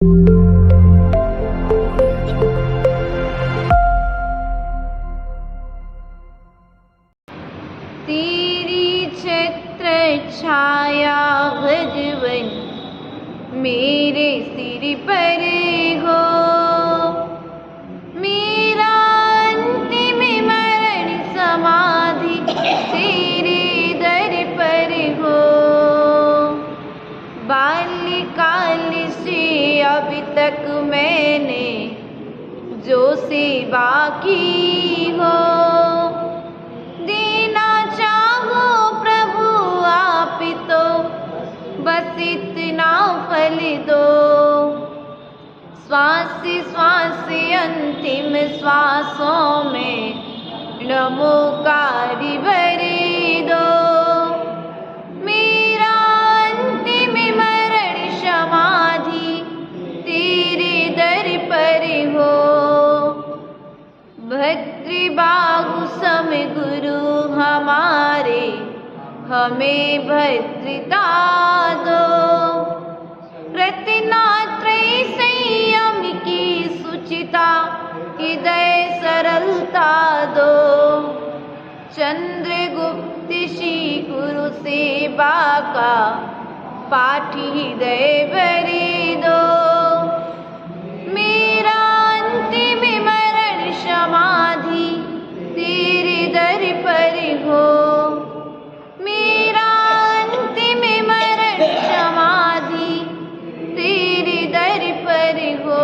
तेरी छत्र छाया भगवन मेरे सिर पर हो, मेरा अंतिम मरण समाधि तेरे दर पर हो। बाल्यकाल से अब तक मैंने जो सेवा की हो, देना चाहो प्रभु आप तो बस इतना फल दो। श्वास श्वास अंतिम श्वासों में नमोकार भरे दो। मेरा अंतिम मरण समाधि तेरे दर पर हो। भद्रबाहु सम गुरु हमारे हमें भद्रता दो। रत्नात्रय संयम की सुचिता हृदय सरलता दो। चंद्रगुप्त श्री गुरु सेवा का पाठ हृदय भरे दो। मेरा अंतिम मरण समाधि तेरे दर पर हो। मेरा अंतिम मरण समाधि तेरे दर पर हो।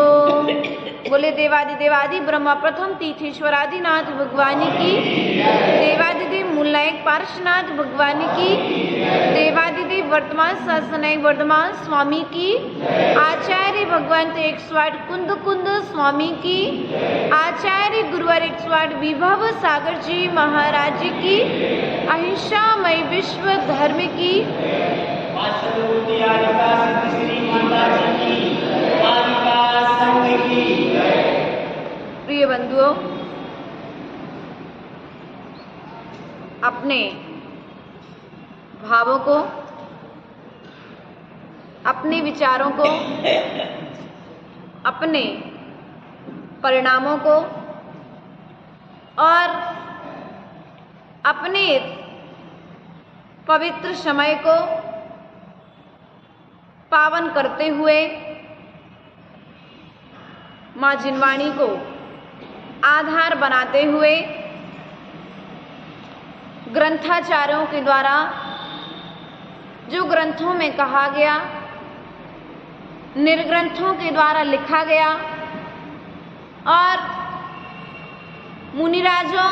बोले देवादि ब्रह्मा प्रथम तीर्थेश्वरादिनाथ भगवान की, देवादिदेव मूलनायक पार्श्वनाथ भगवान की, देवादिदेव वर्तमान शासनायक वर्धमान स्वामी की, आचार्य भगवंत 108 कुंद स्वामी की, आचार्य गुरुवर 108 विभव सागर जी महाराज की, अहिंसामय विश्व धर्म की, प्रिय बंधुओं, अपने भावों को, अपने विचारों को, अपने परिणामों को और अपने पवित्र समय को पावन करते हुए माँ जिनवाणी को आधार बनाते हुए ग्रंथाचार्यों के द्वारा जो ग्रंथों में कहा गया, निर्ग्रंथों के द्वारा लिखा गया और मुनिराजों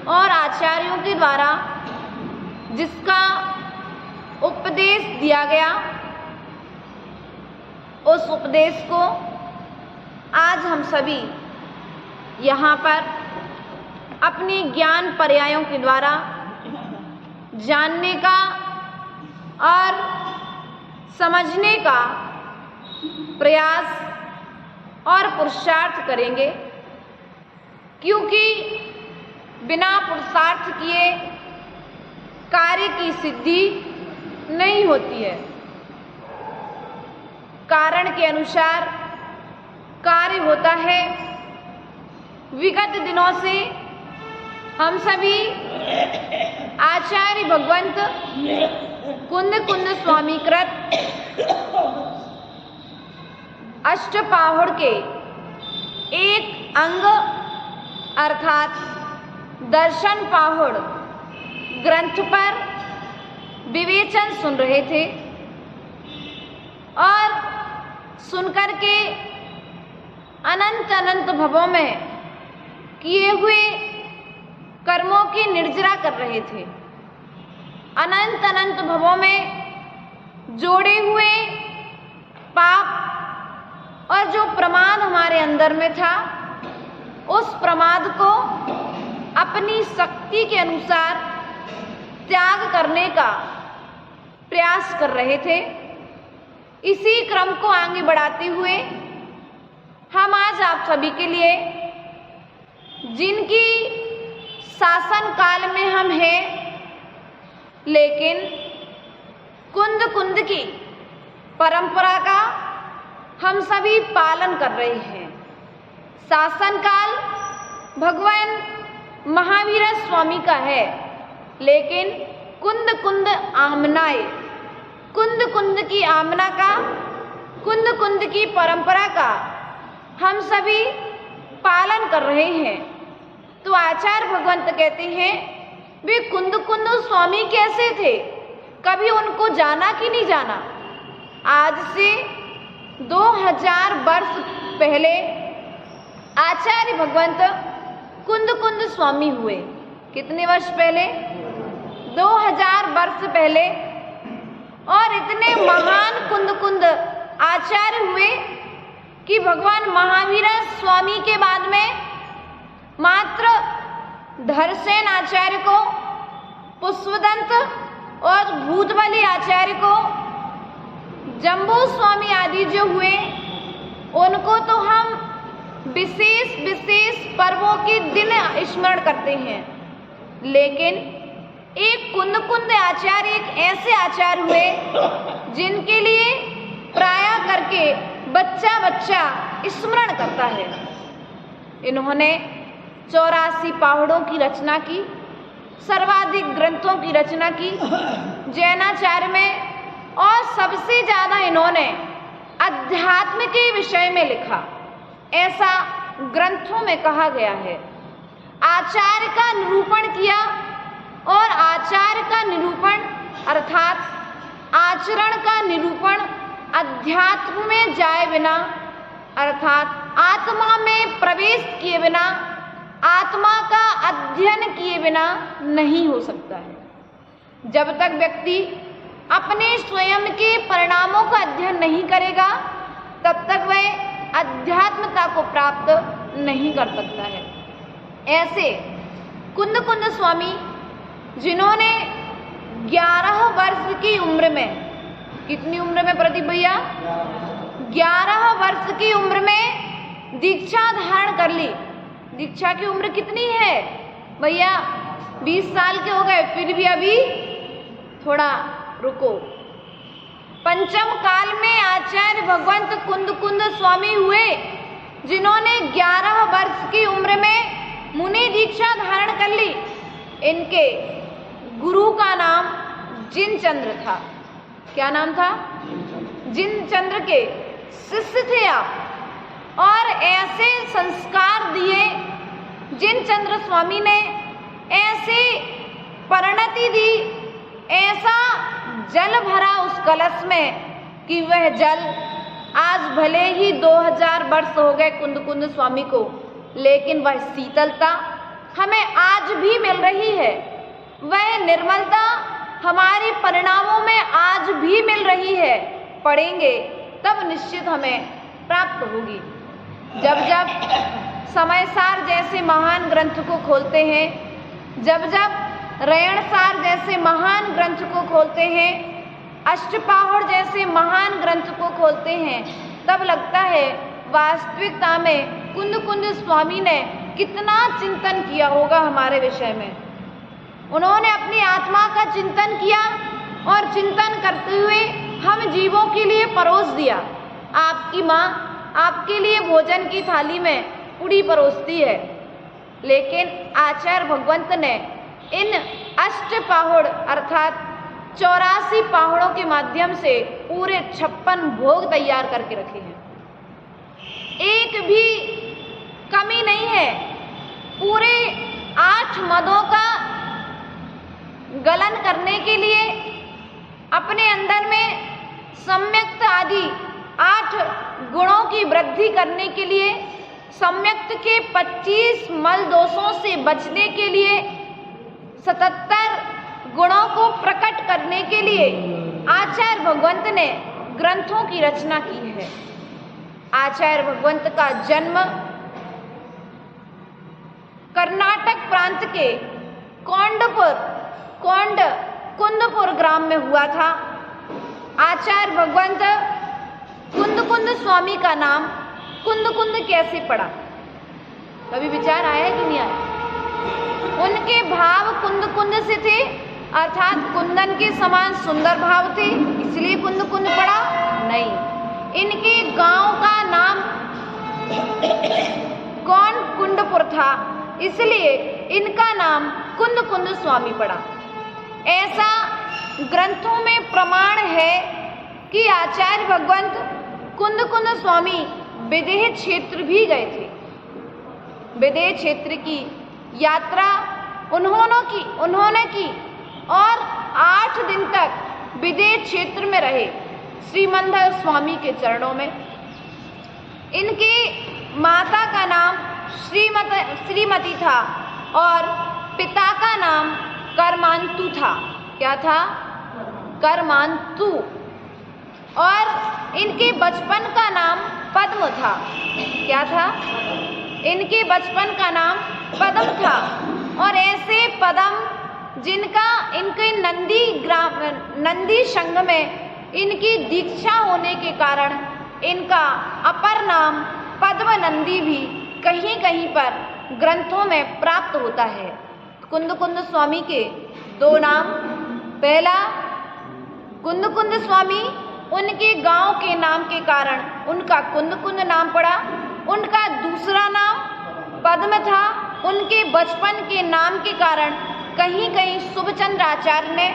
और आचार्यों के द्वारा जिसका उपदेश दिया गया, उस उपदेश को आज हम सभी यहाँ पर अपनी ज्ञान पर्यायों के द्वारा जानने का और समझने का प्रयास और पुरुषार्थ करेंगे, क्योंकि बिना पुरुषार्थ किए कार्य की सिद्धि नहीं होती है। कारण के अनुसार कार्य होता है। विगत दिनों से हम सभी आचार्य भगवंत कुंद स्वामी कृत अष्टपाहुड़ के एक अंग अर्थात दर्शन पाहुड़ ग्रंथ पर विवेचन सुन रहे थे और सुनकर के अनंत भवों में किए हुए कर्मों की निर्जरा कर रहे थे। अनंत भवों में जोड़े हुए पाप और जो प्रमाद हमारे अंदर में था, उस प्रमाद को अपनी शक्ति के अनुसार त्याग करने का प्रयास कर रहे थे। इसी क्रम को आगे बढ़ाते हुए हम आज आप सभी के लिए, जिनकी शासन काल में हम हैं, लेकिन कुंद की परंपरा का हम सभी पालन कर रहे हैं। शासनकाल भगवान महावीर स्वामी का है, लेकिन कुंद कुंद आमनाए, कुंद कुंद की आमना का, कुंद कुंद की परंपरा का हम सभी पालन कर रहे हैं। तो आचार्य भगवंत कहते हैं, वे कुंद कुंद स्वामी कैसे थे, कभी उनको जाना कि नहीं जाना? आज से 2000 वर्ष पहले आचार्य भगवंत कुंद कुंद स्वामी हुए। कितने वर्ष पहले? 2000 वर्ष पहले। और इतने महान कुंद कुंद आचार्य हुए कि भगवान महावीर स्वामी के बाद में मात्र धरसेन आचार्य को, पुष्पदंत और भूतबली आचार्य को, जम्बू स्वामी आदि जो हुए, उनको तो हम विशेष विशेष पर्वों के दिन स्मरण करते हैं। लेकिन एक कुंद कुंद आचार्य एक ऐसे आचार्य हुए जिनके लिए प्राय करके बच्चा बच्चा स्मरण करता है। इन्होंने 84 पहाड़ों की रचना की, सर्वाधिक ग्रंथों की रचना की जैनाचार्य में, और सबसे ज्यादा इन्होंने अध्यात्म के विषय में लिखा, ऐसा ग्रंथों में कहा गया है। आचार्य का निरूपण किया, और आचार्य का निरूपण अर्थात आचरण का निरूपण अध्यात्म में जाए बिना, अर्थात आत्मा में प्रवेश किए बिना, आत्मा का अध्ययन किए बिना नहीं हो सकता है। जब तक व्यक्ति अपने स्वयं के परिणामों का अध्ययन नहीं करेगा, तब तक वह अध्यात्मता को प्राप्त नहीं कर सकता है। ऐसे कुंद कुंद स्वामी जिन्होंने 11 वर्ष की उम्र में, कितनी उम्र में प्रदीप भैया? 11 वर्ष की उम्र में दीक्षा धारण कर ली। दीक्षा की उम्र कितनी है भैया? 20 साल के हो गए, फिर भी अभी थोड़ा रुको। पंचम काल में आचार्य भगवंत कुंद कुंद स्वामी हुए, जिन्होंने 11 वर्ष की उम्र में मुनि दीक्षा धारण कर ली। इनके गुरु का नाम जिनचंद्र था। क्या नाम था? जिनचंद्र के शिष्य थे आप, और ऐसे संस्कार दिए जिनचंद्र स्वामी ने, ऐसे परिणति दी, ऐसा जल भरा उस कलश में कि वह जल आज भले ही 2000 वर्ष हो गए कुंद कुंद स्वामी को, लेकिन वह शीतलता हमें आज भी मिल रही है। वह निर्मलता हमारे परिणामों में आज भी मिल रही है। पढ़ेंगे तब निश्चित हमें प्राप्त होगी। जब जब समयसार जैसे महान ग्रंथ को खोलते हैं, जब जब रयणसार जैसे महान ग्रंथ को खोलते हैं, अष्टपहाड़ जैसे महान ग्रंथ को खोलते हैं, तब लगता है वास्तविकता में कुंद कुंद स्वामी ने कितना चिंतन किया होगा हमारे विषय में। उन्होंने अपनी आत्मा का चिंतन किया, और चिंतन करते हुए हम जीवों के लिए परोस दिया। आपकी माँ आपके लिए भोजन की थाली में पूड़ी परोसती है, लेकिन आचार्य भगवंत ने इन अष्टपहाड़ अर्थात 84 पहाड़ों के माध्यम से पूरे 56 भोग तैयार करके रखे हैं। एक भी कमी नहीं है। पूरे 8 मदों का गलन करने के लिए, अपने अंदर में सम्यक्त आदि 8 गुणों की वृद्धि करने के लिए, सम्यक्त के 25 मल दोषों से बचने के लिए, 77 गुणों को प्रकट करने के लिए आचार्य भगवंत ने ग्रंथों की रचना की है। आचार्य भगवंत का जन्म कर्नाटक प्रांत के कुंदपुर ग्राम में हुआ था। आचार्य भगवंत कुंद कुंद स्वामी का नाम कुंद कुंद कैसे पड़ा? कभी विचार आया कि नहीं आया? उनके भाव कुंद कुंद से थे, अर्थात कुंदन के समान सुंदर भाव थे, इसलिए कुंद कुंद पड़ा? नहीं, इनके गांव का नाम कौन कुंडपुर था, इसलिए इनका नाम कुंद कुंद स्वामी पड़ा। ऐसा ग्रंथों में प्रमाण है कि आचार्य भगवंत कुंद कुंद स्वामी विदेह क्षेत्र भी गए थे। विदेह क्षेत्र की यात्रा उन्होंने की और 8 दिन तक विदेह क्षेत्र में रहे श्रीमंदर स्वामी के चरणों में। इनकी माता का नाम श्रीमती था और पिता का नाम करमांतु था। क्या था? करमांतु। और इनके बचपन का नाम पद्म था। क्या था? इनके बचपन का नाम पद्म था। और ऐसे पद्म जिनका इनके नंदी संघ में इनकी दीक्षा होने के कारण इनका अपर नाम पद्म नंदी भी कहीं कहीं पर ग्रंथों में प्राप्त होता है। कुंद कुंद स्वामी के 2 नाम, पहला कुंद कुंद स्वामी, उनके गांव के नाम के कारण उनका कुंद कुंद नाम पड़ा। उनका दूसरा नाम पद्म था। उनके बचपन के नाम के कारण कहीं कहीं शुभचंद्र आचार्य ने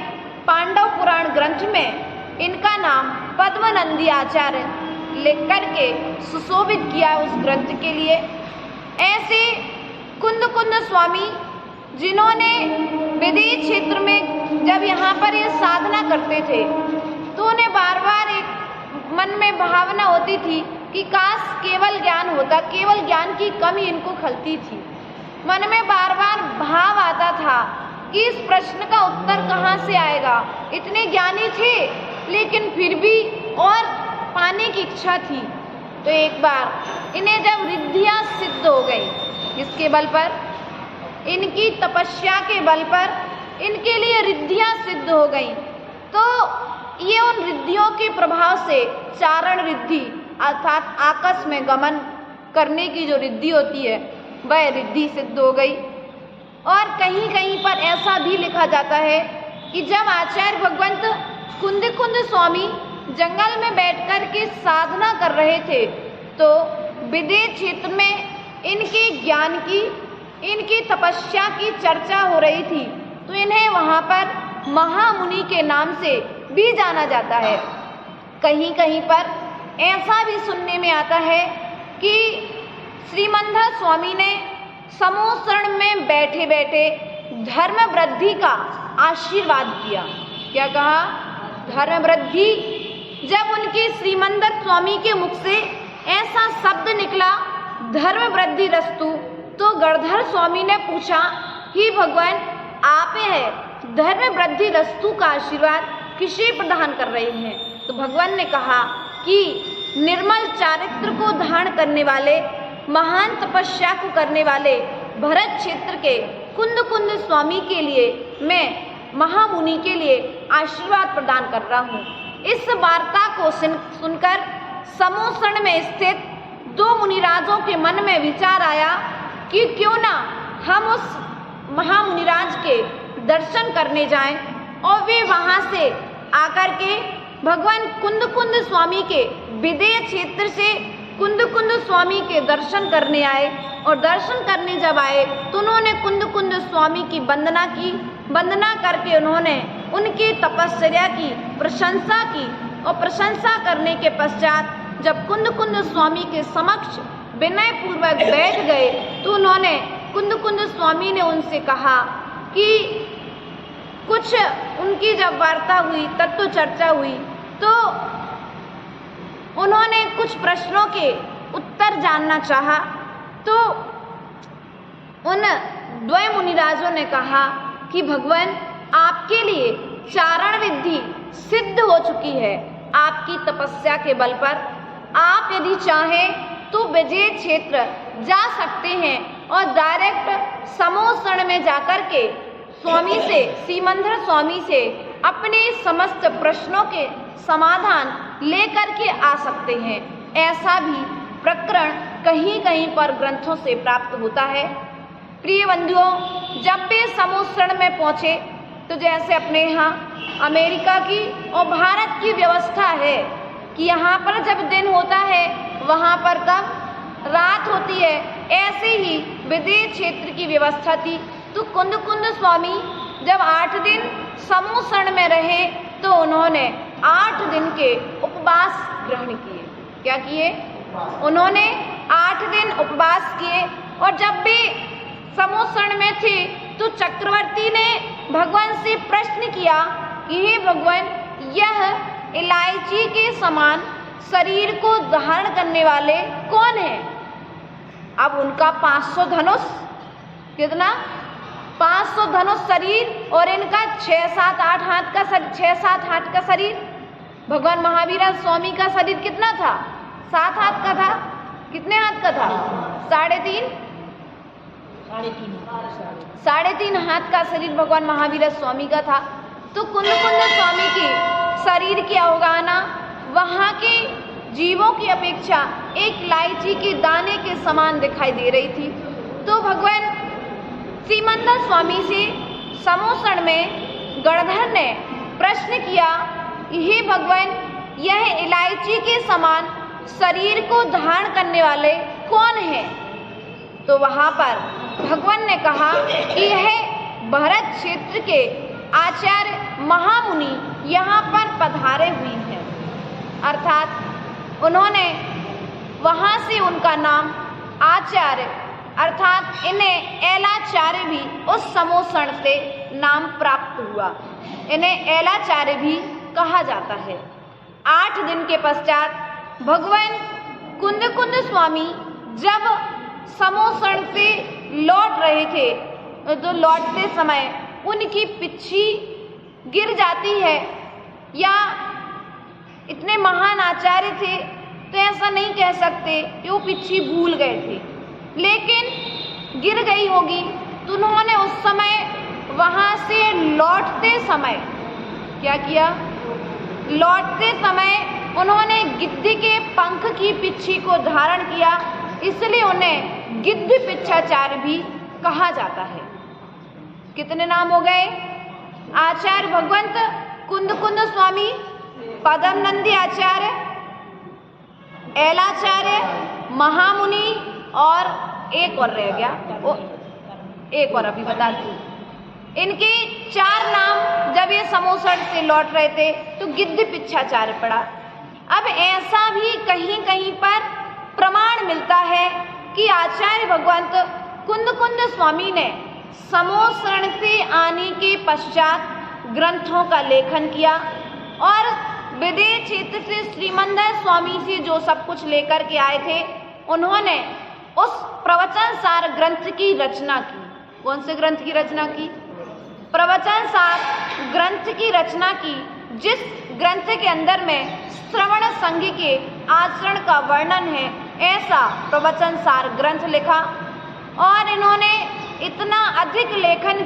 पांडव पुराण ग्रंथ में इनका नाम पद्मनंदी आचार्य लिख करके सुशोभित किया उस ग्रंथ के लिए। ऐसे कुंद कुंद स्वामी जिन्होंने विदेह क्षेत्र में जब यहाँ पर ये साधना करते थे तो उन्हें बार बार एक मन में भावना होती थी कि काश केवल ज्ञान होता, केवल ज्ञान की कमी इनको खलती थी। मन में बार बार भाव आता था कि इस प्रश्न का उत्तर कहाँ से आएगा। इतने ज्ञानी थे लेकिन फिर भी और पाने की इच्छा थी। तो एक बार इन्हें जब रिद्धियाँ सिद्ध हो गई, इसके बल पर, इनकी तपस्या के बल पर इनके लिए रिद्धियाँ सिद्ध हो गई, तो ये उन रिद्धियों के प्रभाव से चारण रिद्धि अर्थात आकाश में गमन करने की जो रिद्धि होती है वह रिद्धि सिद्ध हो गई। और कहीं कहीं पर ऐसा भी लिखा जाता है कि जब आचार्य भगवंत कुंद कुंद स्वामी जंगल में बैठकर के साधना कर रहे थे तो विदेह क्षेत्र में इनके ज्ञान की, इनकी तपस्या की चर्चा हो रही थी, तो इन्हें वहाँ पर महामुनि के नाम से भी जाना जाता है। कहीं पर ऐसा भी सुनने में आता है कि श्रीमंदर स्वामी ने समूह शरण में बैठे बैठे धर्म वृद्धि का आशीर्वाद किया। क्या कहा? धर्म वृद्धि। जब उनके श्रीमंदर स्वामी के मुख से ऐसा शब्द निकला धर्म वृद्धि रस्तु, तो गणधर स्वामी ने पूछा कि भगवान आप है धर्म वृद्धि रस्तु का आशीर्वाद किसे प्रदान कर रहे हैं? तो भगवान ने कहा कि निर्मल चारित्र को धारण करने वाले, महान तपस्या को करने वाले भरत क्षेत्र के कुंद कुंद स्वामी के लिए मैं महामुनि के लिए आशीर्वाद प्रदान कर रहा हूँ। इस वार्ता को सुनकर समूसण में स्थित 2 मुनिराजों के मन में विचार आया कि क्यों ना हम उस महामुनिराज के दर्शन करने जाएं। और वे वहां से आकर के भगवान कुंद कुंद स्वामी के विदेह क्षेत्र से कुंद कुंद स्वामी के दर्शन करने आए। और दर्शन करने जब आए तो उन्होंने कुंद कुंद स्वामी की वंदना की। वंदना करके उन्होंने उनकी तपस्या की प्रशंसा की। और प्रशंसा करने के पश्चात जब कुंद कुंद स्वामी के समक्ष विनय पूर्वक बैठ गए तो उन्होंने कुंद कुंद स्वामी ने उनसे कहा कि कुछ उनकी जब वार्ता हुई, तत्व चर्चा हुई, तो उन्होंने कुछ प्रश्नों के उत्तर जानना चाहा। तो उन 2 मुनिराजों ने कहा कि भगवान आपके लिए चारण विधि सिद्ध हो चुकी है। आपकी तपस्या के बल पर आप यदि चाहें तो विजय क्षेत्र जा सकते हैं और डायरेक्ट समूसण में जाकर के स्वामी से, सीमंदर स्वामी से अपने समस्त प्रश्नों के समाधान लेकर के आ सकते हैं। ऐसा भी प्रकरण कहीं कहीं पर ग्रंथों से प्राप्त होता है। प्रिय बंधुओं, जब वे समूसण में पहुंचे तो जैसे अपने यहाँ अमेरिका की और भारत की व्यवस्था है कि यहाँ पर जब दिन होता है वहाँ पर तब रात होती है। ऐसे ही विदेह क्षेत्र की व्यवस्था थी। तो कुंद स्वामी जब 8 दिन समूसण में रहे तो उन्होंने 8 दिन के उपवास ग्रहण किए। क्या किए? उन्होंने 8 दिन उपवास किए। और जब भी समूसण में थे तो चक्रवर्ती ने भगवान से प्रश्न किया कि हे भगवान, यह इलायची के समान शरीर को धारण करने वाले कौन है? अब उनका 500 धनुष, कितना? 500 धनुष शरीर और इनका 6-7-8 हाथ का 6-7 हाथ का शरीर। भगवान महावीर स्वामी का शरीर कितना था? 7 हाथ का था। कितने हाथ का था? 3.5 हाथ का शरीर भगवान महावीर स्वामी का था। तो कुंद स्वामी की शरीर की अवगाहना वहाँ के जीवों की अपेक्षा एक इलायची के दाने के समान दिखाई दे रही थी। तो भगवान श्रीमंदर स्वामी से समूसण में गणधर ने प्रश्न किया, हे भगवान, यह इलायची के समान शरीर को धारण करने वाले कौन है? तो वहाँ पर भगवान ने कहा कि यह भरत क्षेत्र के आचार्य महामुनि यहाँ पर पधारे हुए हैं। अर्थात उन्होंने वहाँ से उनका नाम आचार्य अर्थात इन्हें एलाचार्य भी उस समूसण से नाम प्राप्त हुआ। इन्हें एलाचार्य भी कहा जाता है। 8 दिन के पश्चात भगवान कुंद स्वामी जब समूसण से लौट रहे थे तो लौटते समय उनकी पिच्छी गिर जाती है। या इतने महान आचार्य थे तो ऐसा नहीं कह सकते कि वो पिच्छी भूल गए थे, लेकिन गिर गई होगी। तो उन्होंने उस समय वहाँ से लौटते समय क्या किया? लौटते समय उन्होंने गिद्ध के पंख की पिच्छी को धारण किया, इसलिए उन्हें गिद्ध पिच्छाचार्य भी कहा जाता है। कितने नाम हो गए? आचार्य भगवंत कुंद स्वामी, पदम नंदी आचार्य, एलाचार्य, महामुनि और एक और रह गया, एक और अभी बताती हूँ। इनके 4 नाम जब ये समूसण से लौट रहे थे तो गिद्ध पिच्छाचार्य पड़ा। अब ऐसा भी कहीं कहीं पर प्रमाण मिलता है कि आचार्य भगवंत कुंद स्वामी ने समूसण से आने के पश्चात ग्रंथों का लेखन किया और विदेह क्षेत्र से श्रीमंदर स्वामी से जो सब कुछ लेकर के आए थे उन्होंने उस प्रवचन सार ग्रंथ की रचना की। कौन से ग्रंथ की रचना की? प्रवचन सार ग्रंथ की रचना की, जिस ग्रंथ के अंदर में श्रवण संघ के आचरण का वर्णन है, ऐसा प्रवचन सार ग्रंथ लिखा। और इन्होंने इतना अधिक लेखन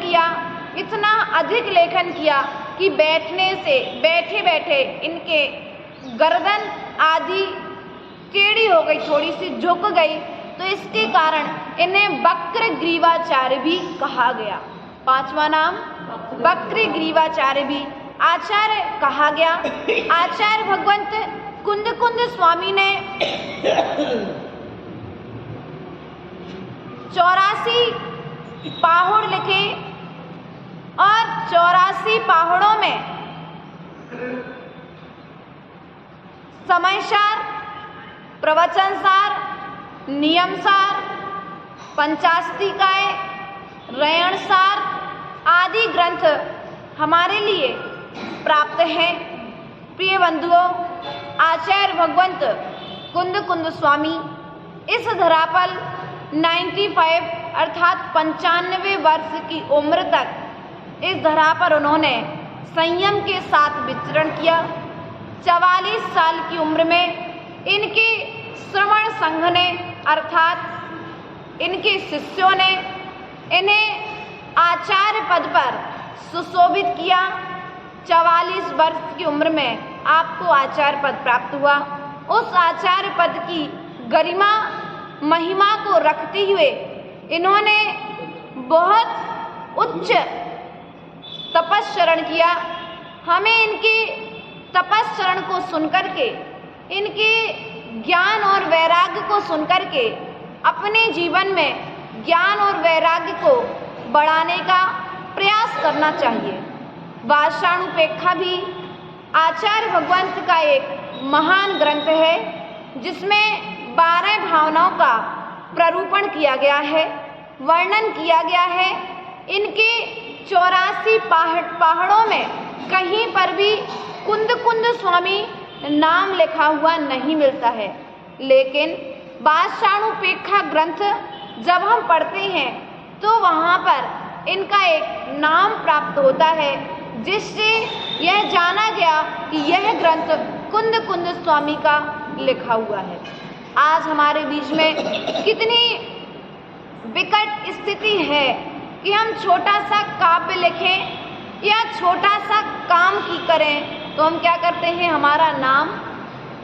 किया कि बैठे बैठे इनके गर्दन आदि टेढ़ी हो गई, थोड़ी सी झुक गई, तो इसके कारण इन्हें वक्र ग्रीवाचार्य भी कहा गया। 5वां नाम वक्र ग्रीवाचार्य भी आचार्य कहा गया। आचार्य भगवंत कुंद स्वामी ने 84 पाहुड़ लिखे और 84 पाहुड़ों में समयसार, प्रवचनसार, नियमसार, पंचास्तिकाय, रयणसार आदि ग्रंथ हमारे लिए प्राप्त हैं। प्रिय बंधुओं, आचार्य भगवंत कुंद स्वामी इस धरापल 95 अर्थात 95 वर्ष की उम्र तक इस धरा पर उन्होंने संयम के साथ विचरण किया। 44 साल की उम्र में इनके श्रवण संघ ने अर्थात इनके शिष्यों ने इन्हें आचार्य पद पर सुशोभित किया। 44 वर्ष की उम्र में आपको आचार्य पद प्राप्त हुआ। उस आचार्य पद की गरिमा महिमा को रखते हुए इन्होंने बहुत उच्च तपस्चरण किया। हमें इनके तपस्चरण को सुनकर के इनके ज्ञान और वैराग्य को सुनकर के अपने जीवन में ज्ञान और वैराग्य को बढ़ाने का प्रयास करना चाहिए। वार्षाणुपेक्षा भी आचार्य भगवंत का एक महान ग्रंथ है, जिसमें 12 भावनाओं का प्ररूपण किया गया है, वर्णन किया गया है। इनके 84 पहाड़ों में कहीं पर भी कुंद कुंद स्वामी नाम लिखा हुआ नहीं मिलता है, लेकिन वार्षाणुपेक्षा ग्रंथ जब हम पढ़ते हैं तो वहाँ पर इनका एक नाम प्राप्त होता है, जिससे यह जाना गया कि यह ग्रंथ कुंद कुंद स्वामी का लिखा हुआ है। आज हमारे बीच में कितनी विकट स्थिति है कि हम छोटा सा काव्य लिखें या छोटा सा काम की करें तो हम क्या करते हैं, हमारा नाम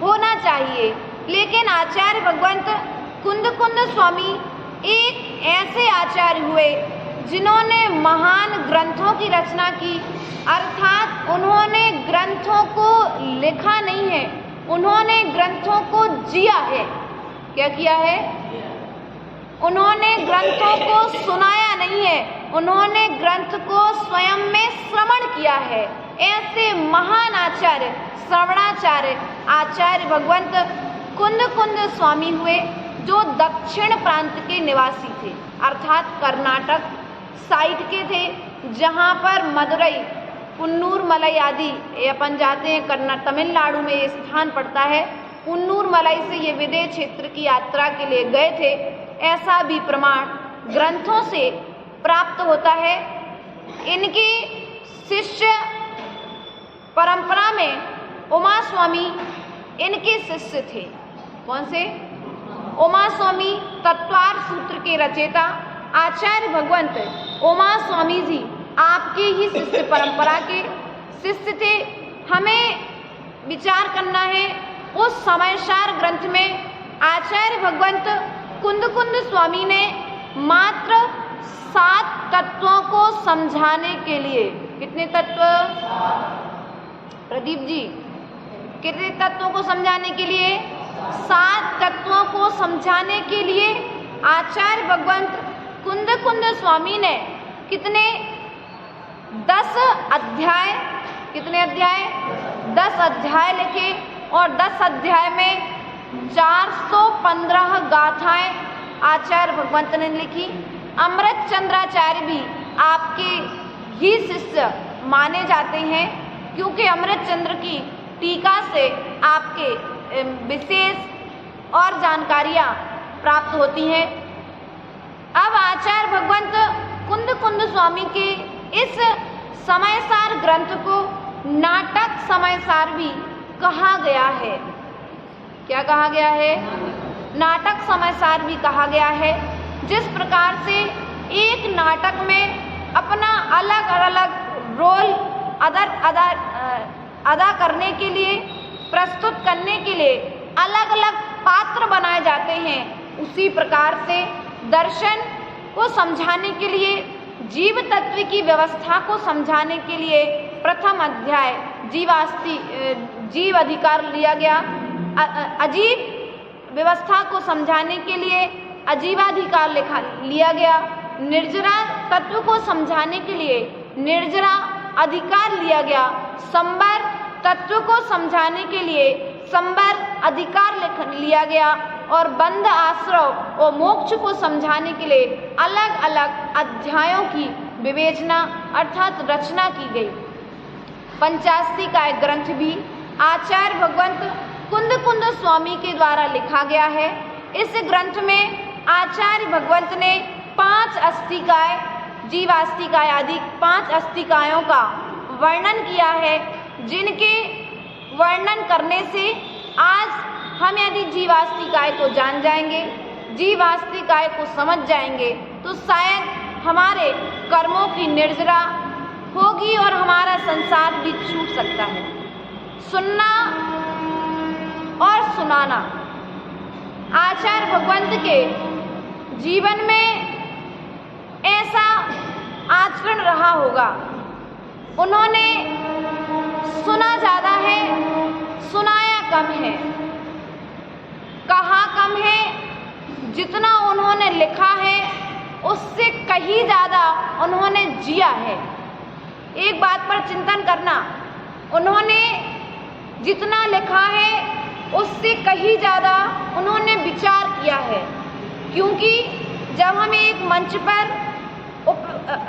होना चाहिए। लेकिन आचार्य भगवंत कुंद कुंद स्वामी एक ऐसे आचार्य हुए जिन्होंने महान ग्रंथों की रचना की, अर्थात उन्होंने ग्रंथों को लिखा नहीं है, उन्होंने ग्रंथों को जिया है। क्या किया है? उन्होंने ग्रंथों को सुनाया नहीं है, उन्होंने ग्रंथ को स्वयं में श्रवण किया है। ऐसे महान आचार्य, श्रवणाचार्य आचार्य भगवंत कुंद कुंद स्वामी हुए, जो दक्षिण प्रांत के निवासी थे, अर्थात कर्नाटक साइड के थे, जहाँ पर मदुरई, कुन्नूर मलई आदि ये अपन जाते हैं। तमिलनाडु में ये स्थान पड़ता है। कुन्नूर मलई से ये विदेश क्षेत्र की यात्रा के लिए गए थे, ऐसा भी प्रमाण ग्रंथों से प्राप्त होता है। इनकी शिष्य परंपरा में उमा स्वामी इनके शिष्य थे। कौन से? उमा स्वामी तत्वार सूत्र के रचयिता आचार्य भगवंत उमा स्वामी जी आपके ही शिष्य परंपरा के शिष्य थे। हमें विचार करना है, उस समयसार ग्रंथ में आचार्य भगवंत कुंद कुंद स्वामी ने मात्र 7 तत्वों को समझाने के लिए, कितने तत्व प्रदीप जी, कितने तत्वों को समझाने के लिए? 7 तत्वों को समझाने के लिए आचार्य भगवंत कुंद कुंद स्वामी ने कितने 10 अध्याय, कितने अध्याय? 10 अध्याय लिखे, और 10 अध्याय में 415 गाथाएं आचार्य भगवंत ने लिखी। अमृत चंद्राचार्य भी आपके ही शिष्य माने जाते हैं, क्योंकि अमृत चंद्र की टीका से आपके विशेष और जानकारियाँ प्राप्त होती हैं। अब आचार्य भगवंत कुंद कुंद स्वामी के इस समयसार ग्रंथ को नाटक समयसार भी कहा गया है। क्या कहा गया है? नाटक समयसार भी कहा गया है। जिस प्रकार से एक नाटक में अपना अलग अलग रोल अदा करने के लिए, प्रस्तुत करने के लिए अलग अलग पात्र बनाए जाते हैं, उसी प्रकार से दर्शन को समझाने के लिए, जीव तत्व की व्यवस्था को समझाने के लिए प्रथम अध्याय जीव अधिकार लिया गया। अजीव व्यवस्था को समझाने के लिए अजीवाधिकार लिया गया। निर्जरा तत्व को समझाने के लिए निर्जरा अधिकार लिया गया। संबर तत्व को समझाने के लिए संबर अधिकार लिया गया। और बंध आश्रव और मोक्ष को समझाने के लिए अलग अलग अध्यायों की विवेचना अर्थात रचना की गई। पंचास्ती का एक ग्रंथ भी आचार्य भगवंत कुंद कुंद स्वामी के द्वारा लिखा गया है। इस ग्रंथ में आचार्य भगवंत ने 5 अस्तिकाय, जीवास्तिकाय आदि 5 अस्तिकायों का वर्णन किया है, जिनके वर्णन करने से आज हम यदि जीवास्तिकाय को जान जाएंगे, जीवास्तिकाय को समझ जाएंगे, तो शायद हमारे कर्मों की निर्जरा होगी और हमारा संसार भी छूट सकता है। सुनना और सुनाना आचार्य भगवंत के जीवन में ऐसा आचरण रहा होगा। उन्होंने सुना ज़्यादा है, सुनाया कम है। कहा कम है, जितना उन्होंने लिखा है उससे कहीं ज़्यादा उन्होंने जिया है। एक बात पर चिंतन करना, उन्होंने जितना लिखा है उससे कहीं ज़्यादा उन्होंने विचार किया है। क्योंकि जब हमें एक मंच पर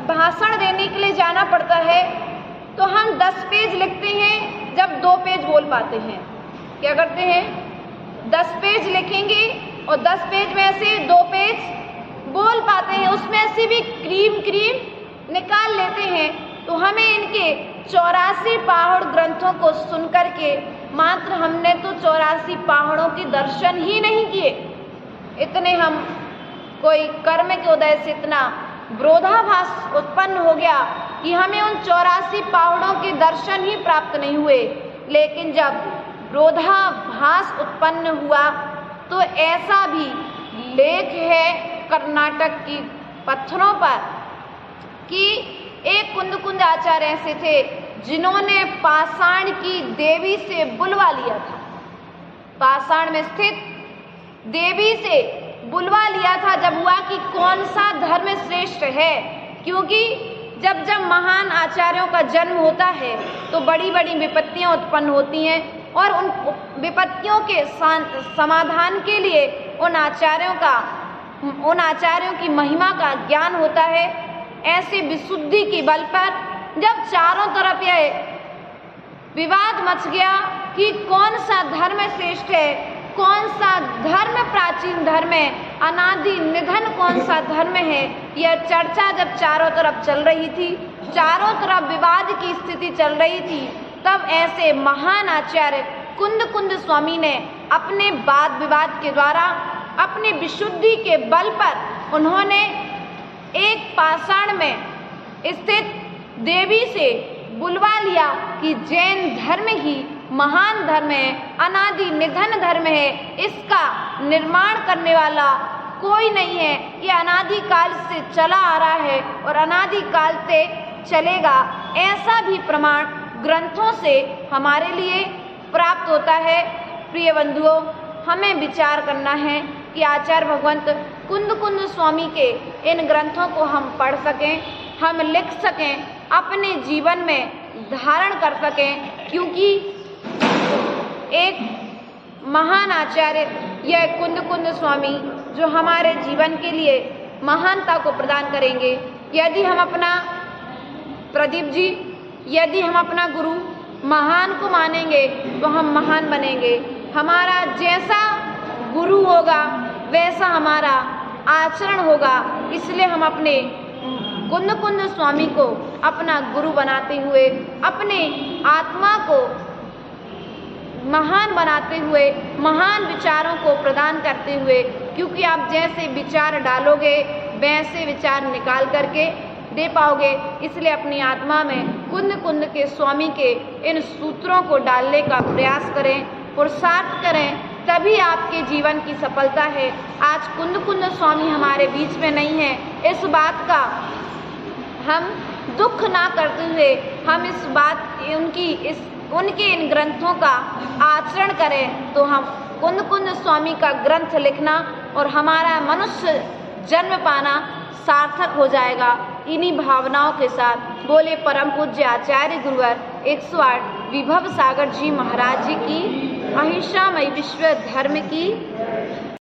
भाषण देने के लिए जाना पड़ता है तो हम 10 पेज लिखते हैं, जब 2 पेज बोल पाते हैं। क्या करते हैं? 10 पेज लिखेंगे और 10 पेज में से 2 पेज बोल पाते हैं, उसमें से भी क्रीम निकाल लेते हैं। तो हमें इनके 84 पहाड़ ग्रंथों को सुन करके मात्र हमने तो 84 पहाड़ों के दर्शन ही नहीं किए, इतने हम कोई कर्म के उदय से इतना विरोधाभास उत्पन्न हो गया कि हमें उन 84 पहाड़ों के दर्शन ही प्राप्त नहीं हुए। लेकिन जब विरोधाभास उत्पन्न हुआ तो ऐसा भी लेख है कर्नाटक की पत्थरों पर कि एक कुंद आचार्य ऐसे थे जिन्होंने पाषाण की देवी से बुलवा लिया था। पाषाण में स्थित देवी से बुलवा लिया था जब हुआ कि कौन सा धर्म श्रेष्ठ है। क्योंकि जब महान आचार्यों का जन्म होता है तो बड़ी बड़ी विपत्तियां उत्पन्न होती हैं और उन विपत्तियों के समाधान के लिए उन आचार्यों की महिमा का ज्ञान होता है। ऐसे विशुद्धि की बल पर जब चारों तरफ यह विवाद मच गया कि कौन सा धर्म श्रेष्ठ है, कौन सा धर्म प्राचीन धर्म है, अनादि निधन कौन सा धर्म है, यह चर्चा जब चारों तरफ चल रही थी, चारों तरफ विवाद की स्थिति चल रही थी, तब ऐसे महान आचार्य कुंद स्वामी ने अपने वाद विवाद के द्वारा अपनी विशुद्धि के बल पर उन्होंने एक पाषाण में स्थित देवी से बुलवा लिया कि जैन धर्म ही महान धर्म है, अनादि निधन धर्म है, इसका निर्माण करने वाला कोई नहीं है, ये अनादि काल से चला आ रहा है और अनादि काल से चलेगा। ऐसा भी प्रमाण ग्रंथों से हमारे लिए प्राप्त होता है। प्रिय बंधुओं, हमें विचार करना है कि आचार्य भगवंत कुंद स्वामी के इन ग्रंथों को हम पढ़ सकें, हम लिख सकें, अपने जीवन में धारण कर सकें। क्योंकि एक महान आचार्य यह कुंद स्वामी जो हमारे जीवन के लिए महानता को प्रदान करेंगे। यदि हम अपना प्रदीप जी, यदि हम अपना गुरु महान को मानेंगे तो हम महान बनेंगे। हमारा जैसा गुरु होगा वैसा हमारा आचरण होगा। इसलिए हम अपने कुंद स्वामी को अपना गुरु बनाते हुए, अपने आत्मा को महान बनाते हुए, महान विचारों को प्रदान करते हुए, क्योंकि आप जैसे विचार डालोगे वैसे विचार निकाल करके दे पाओगे। इसलिए अपनी आत्मा में कुंद के स्वामी के इन सूत्रों को डालने का प्रयास करें, पुरुषार्थ करें, तभी आपके जीवन की सफलता है। आज कुंद स्वामी हमारे बीच में नहीं है, इस बात का हम दुख ना करते हुए हम इस बात उनके इन ग्रंथों का आचरण करें तो हम कुंद स्वामी का ग्रंथ लिखना और हमारा मनुष्य जन्म पाना सार्थक हो जाएगा। इन्हीं भावनाओं के साथ बोले परम पूज्य आचार्य गुरुवर 108 विभव सागर जी महाराज जी की, अहिंसामय विश्व धर्म की